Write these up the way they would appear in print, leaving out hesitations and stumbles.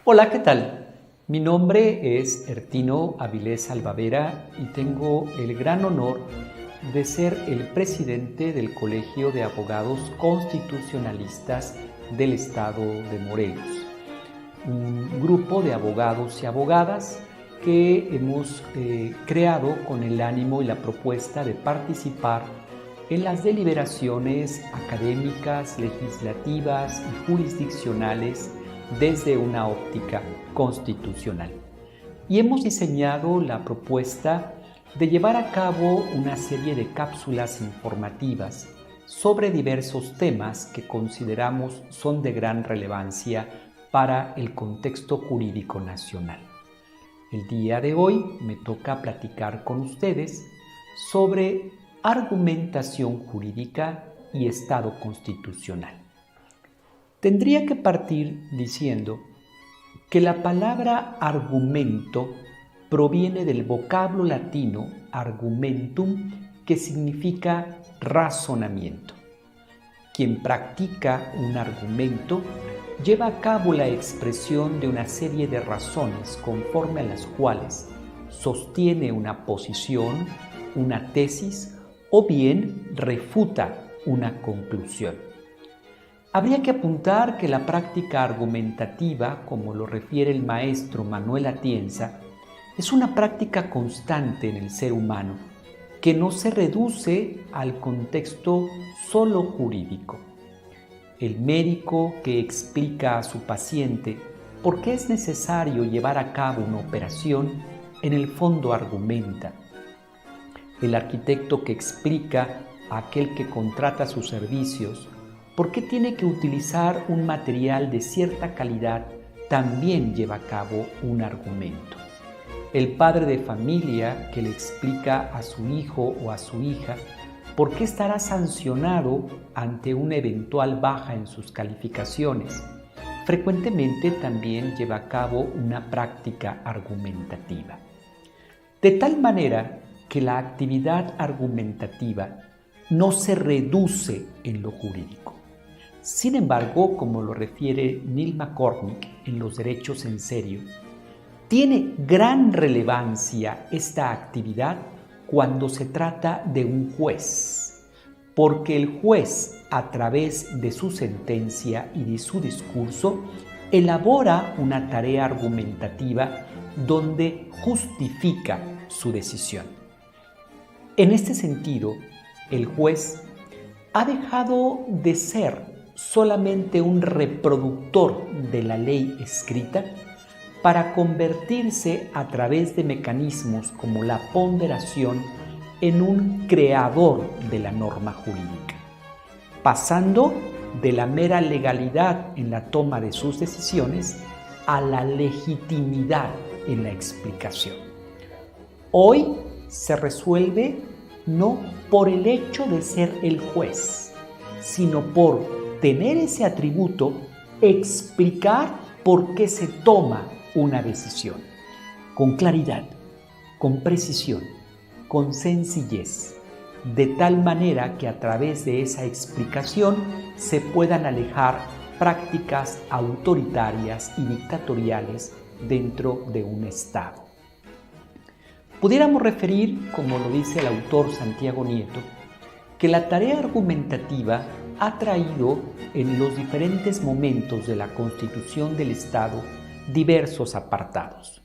Hola, ¿qué tal? Mi nombre es Ertino Avilés Albavera y tengo el gran honor de ser el presidente del Colegio de Abogados Constitucionalistas del Estado de Morelos, un grupo de abogados y abogadas que hemos creado con el ánimo y la propuesta de participar en las deliberaciones académicas, legislativas y jurisdiccionales desde una óptica constitucional. Y hemos diseñado la propuesta de llevar a cabo una serie de cápsulas informativas sobre diversos temas que consideramos son de gran relevancia para el contexto jurídico nacional. El día de hoy me toca platicar con ustedes sobre argumentación jurídica y Estado constitucional. Tendría que partir diciendo que la palabra argumento proviene del vocablo latino argumentum, que significa razonamiento. Quien practica un argumento lleva a cabo la expresión de una serie de razones conforme a las cuales sostiene una posición, una tesis o bien refuta una conclusión. Habría que apuntar que la práctica argumentativa, como lo refiere el maestro Manuel Atienza, es una práctica constante en el ser humano que no se reduce al contexto solo jurídico. El médico que explica a su paciente por qué es necesario llevar a cabo una operación, en el fondo argumenta. El arquitecto que explica a aquel que contrata sus servicios por qué tiene que utilizar un material de cierta calidad también lleva a cabo un argumento. El padre de familia que le explica a su hijo o a su hija por qué estará sancionado ante una eventual baja en sus calificaciones, frecuentemente también lleva a cabo una práctica argumentativa. De tal manera que la actividad argumentativa no se reduce en lo jurídico. Sin embargo, como lo refiere Neil McCormick en Los Derechos en Serio, tiene gran relevancia esta actividad cuando se trata de un juez, porque el juez, a través de su sentencia y de su discurso, elabora una tarea argumentativa donde justifica su decisión. En este sentido, el juez ha dejado de ser solamente un reproductor de la ley escrita para convertirse a través de mecanismos como la ponderación en un creador de la norma jurídica, pasando de la mera legalidad en la toma de sus decisiones a la legitimidad en la explicación. Hoy se resuelve no por el hecho de ser el juez, sino por tener ese atributo, explicar por qué se toma una decisión, con claridad, con precisión, con sencillez, de tal manera que a través de esa explicación se puedan alejar prácticas autoritarias y dictatoriales dentro de un Estado. Pudiéramos referir, como lo dice el autor Santiago Nieto, que la tarea argumentativa ha traído en los diferentes momentos de la Constitución del Estado diversos apartados.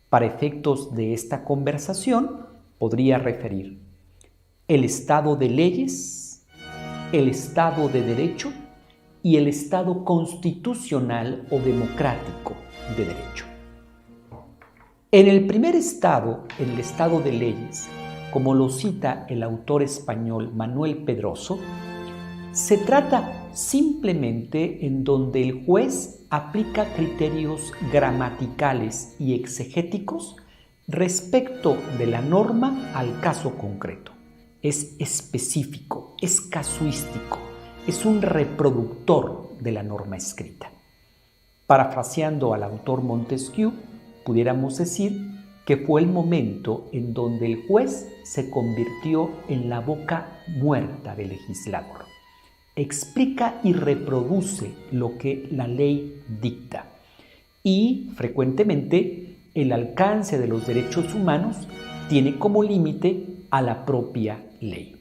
Para efectos de esta conversación, podría referir el Estado de leyes, el Estado de derecho y el Estado constitucional o democrático de derecho. En el primer estado, en el Estado de leyes, como lo cita el autor español Manuel Pedroso, se trata simplemente en donde el juez aplica criterios gramaticales y exegéticos respecto de la norma al caso concreto. Es específico, es casuístico, es un reproductor de la norma escrita. Parafraseando al autor Montesquieu, pudiéramos decir que fue el momento en donde el juez se convirtió en la boca muerta del legislador. Explica y reproduce lo que la ley dicta y frecuentemente el alcance de los derechos humanos tiene como límite a la propia ley.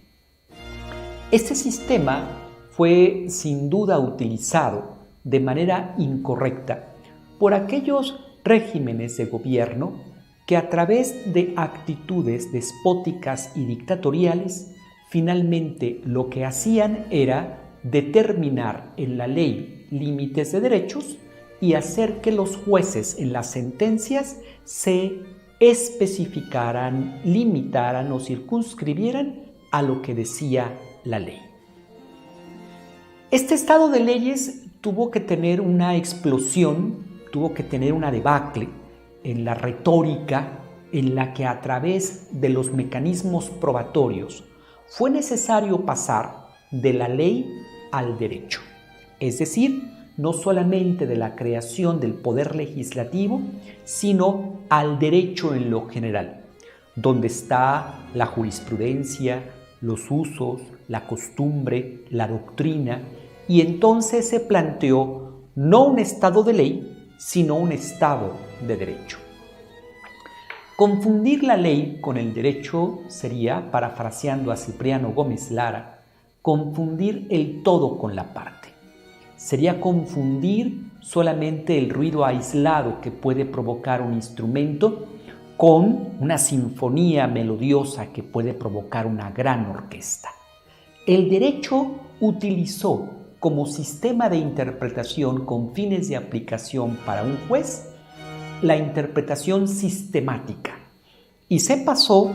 Este sistema fue sin duda utilizado de manera incorrecta por aquellos regímenes de gobierno que a través de actitudes despóticas y dictatoriales finalmente lo que hacían era determinar en la ley límites de derechos y hacer que los jueces en las sentencias se especificaran, limitaran o circunscribieran a lo que decía la ley. Este estado de leyes tuvo que tener una explosión, tuvo que tener una debacle en la retórica en la que a través de los mecanismos probatorios fue necesario pasar de la ley al derecho, es decir, no solamente de la creación del poder legislativo, sino al derecho en lo general, donde está la jurisprudencia, los usos, la costumbre, la doctrina, y entonces se planteó no un estado de ley, sino un estado de derecho. Confundir la ley con el derecho sería, parafraseando a Cipriano Gómez Lara, confundir el todo con la parte. Sería confundir solamente el ruido aislado que puede provocar un instrumento con una sinfonía melodiosa que puede provocar una gran orquesta. El derecho utilizó como sistema de interpretación con fines de aplicación para un juez la interpretación sistemática y se pasó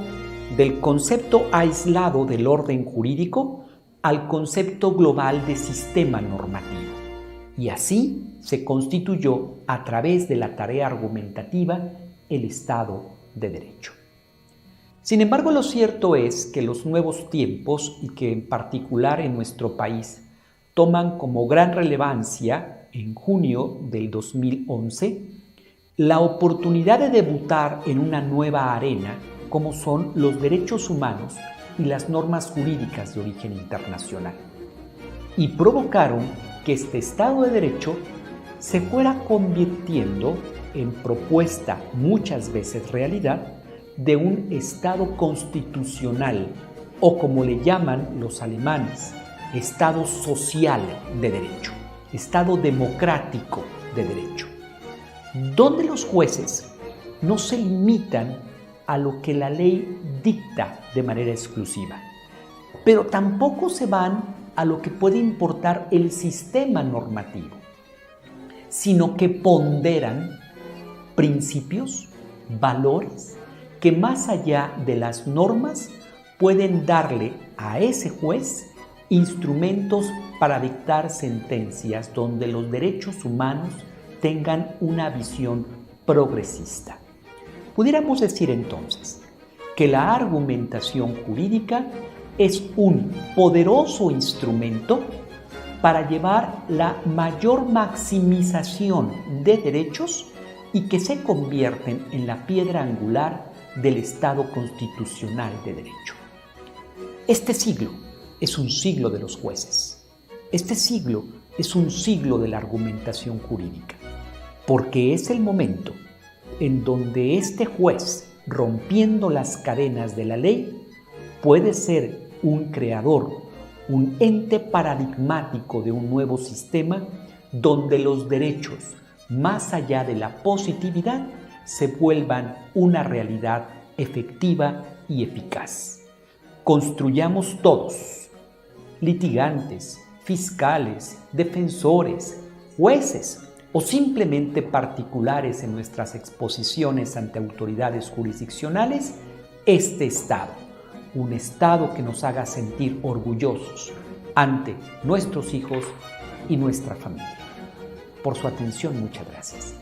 del concepto aislado del orden jurídico al concepto global de sistema normativo. Y así se constituyó, a través de la tarea argumentativa, el Estado de Derecho. Sin embargo, lo cierto es que los nuevos tiempos, y que en particular en nuestro país, toman como gran relevancia, en junio del 2011, la oportunidad de debutar en una nueva arena, como son los derechos humanos y las normas jurídicas de origen internacional, y provocaron que este Estado de Derecho se fuera convirtiendo en propuesta, muchas veces realidad, de un Estado constitucional, o como le llaman los alemanes, Estado social de derecho, Estado democrático de derecho, donde los jueces no se limitan a lo que la ley dicta de manera exclusiva, pero tampoco se van a lo que puede importar el sistema normativo, sino que ponderan principios, valores que más allá de las normas pueden darle a ese juez instrumentos para dictar sentencias donde los derechos humanos tengan una visión progresista. Pudiéramos decir entonces que la argumentación jurídica es un poderoso instrumento para llevar la mayor maximización de derechos y que se convierten en la piedra angular del Estado constitucional de derecho. Este siglo es un siglo de los jueces. Este siglo es un siglo de la argumentación jurídica, porque es el momento en donde este juez, rompiendo las cadenas de la ley, puede ser un creador, un ente paradigmático de un nuevo sistema donde los derechos, más allá de la positividad, se vuelvan una realidad efectiva y eficaz. Construyamos todos, litigantes, fiscales, defensores, jueces o simplemente particulares en nuestras exposiciones ante autoridades jurisdiccionales, este Estado, un Estado que nos haga sentir orgullosos ante nuestros hijos y nuestra familia. Por su atención, muchas gracias.